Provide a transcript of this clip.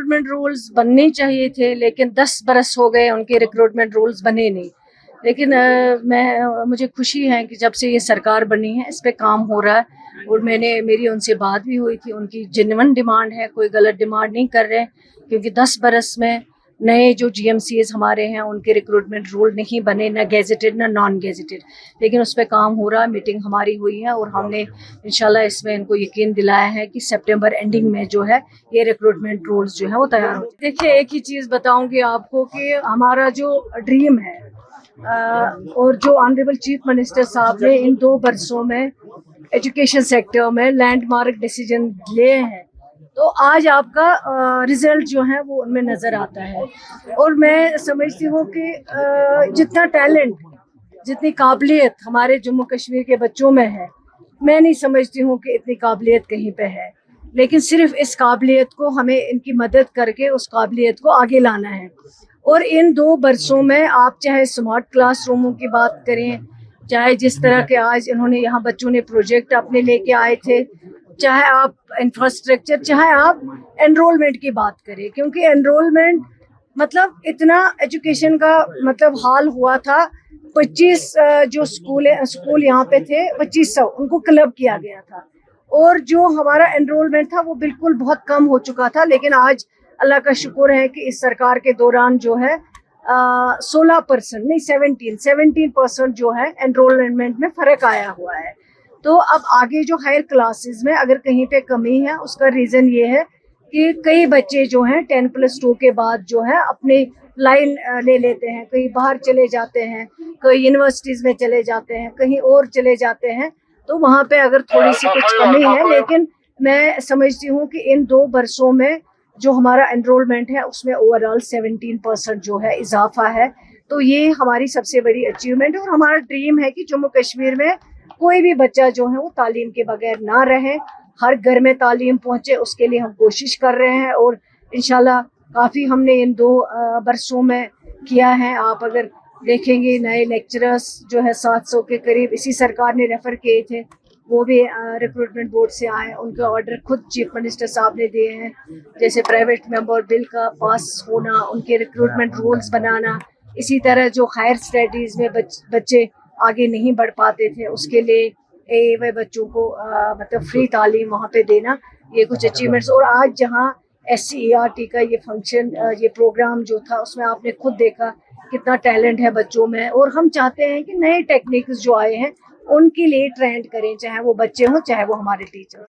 Recruitment rules बनने चाहिए थे, लेकिन 10 बरस हो गए उनके रिक्रूटमेंट रूल्स बने नहीं। लेकिन मुझे खुशी है कि जब से ये सरकार बनी है इस पे काम हो रहा है, और मेरी उनसे बात भी हुई थी। उनकी जेन्युइन डिमांड है, कोई गलत डिमांड नहीं कर रहे, क्योंकि 10 बरस में नए जो GMCs हमारे हैं उनके रिक्रूटमेंट रूल नहीं बने, ना गेजेटेड ना नॉन गेजेटेड। लेकिन उस पर काम हो रहा है, मीटिंग हमारी हुई है और हमने इंशाल्लाह इसमें इनको यकीन दिलाया है कि सितंबर एंडिंग में जो है ये रिक्रूटमेंट रूल्स जो है वो तैयार हो। देखिए, एक ही चीज़ बताऊंगी आपको कि हमारा जो ड्रीम है और जो ऑनरेबल चीफ मिनिस्टर साहब ने इन 2 बरसों में एजुकेशन सेक्टर में लैंडमार्क डिसीजन लिए हैं, तो आज आपका रिजल्ट जो है वो उनमें नज़र आता है। और मैं समझती हूँ कि जितना टैलेंट, जितनी काबिलियत हमारे जम्मू कश्मीर के बच्चों में है, मैं नहीं समझती हूँ कि इतनी काबिलियत कहीं पे है। लेकिन सिर्फ इस काबिलियत को हमें इनकी मदद करके उस काबिलियत को आगे लाना है। और इन 2 बरसों में आप चाहे स्मार्ट क्लासरूमों की बात करें, चाहे जिस तरह के आज इन्होंने यहाँ बच्चों ने प्रोजेक्ट अपने लेके आए थे, चाहे आप इंफ्रास्ट्रक्चर, चाहे आप एनरोलमेंट की बात करें, क्योंकि एनरोलमेंट मतलब इतना एजुकेशन का मतलब हाल हुआ था। 25 जो स्कूल यहाँ पे थे 2500 उनको क्लब किया गया था, और जो हमारा एनरोलमेंट था वो बिल्कुल बहुत कम हो चुका था। लेकिन आज अल्लाह का शुक्र है कि इस सरकार के दौरान जो है 16% नहीं 17% जो है एनरोलमेंट में फ़र्क आया हुआ है। तो अब आगे जो हायर क्लासेस में अगर कहीं पे कमी है, उसका रीज़न ये है कि कई बच्चे जो हैं 10+2 के बाद जो है अपनी लाइन ले लेते हैं, कहीं बाहर चले जाते हैं, कहीं यूनिवर्सिटीज़ में चले जाते हैं, कहीं और चले जाते हैं। तो वहाँ पे अगर थोड़ी सी कुछ कमी है, लेकिन मैं समझती हूँ कि इन 2 बरसों में जो हमारा एनरोलमेंट है उसमें ओवरऑल 17% जो है इजाफा है। तो ये हमारी सबसे बड़ी अचीवमेंट है, और हमारा ड्रीम है कि जम्मू कश्मीर में कोई भी बच्चा जो है वो तालीम के बगैर ना रहे, हर घर में तालीम पहुँचे, उसके लिए हम कोशिश कर रहे हैं। और इंशाल्लाह काफ़ी हमने इन 2 बरसों में किया है। आप अगर देखेंगे नए लेक्चरर्स जो है 700 के करीब इसी सरकार ने रेफ़र किए थे, वो भी रिक्रूटमेंट बोर्ड से आए, उनके ऑर्डर खुद चीफ मिनिस्टर साहब ने दिए हैं। जैसे प्राइवेट मेंबर बिल का पास होना, उनके रिक्रूटमेंट रूल्स बनाना, इसी तरह जो हायर स्टडीज़ में बच्चे आगे नहीं बढ़ पाते थे उसके लिए वह बच्चों को मतलब फ्री तालीम वहाँ पे देना, ये कुछ अचीवमेंट्स। और आज जहाँ SCERT का ये फंक्शन, ये प्रोग्राम जो था, उसमें आपने खुद देखा कितना टैलेंट है बच्चों में। और हम चाहते हैं कि नए टेक्निक्स जो आए हैं उनके लिए ट्रेंड करें, चाहे वो बच्चे हों चाहे वो हमारे टीचर।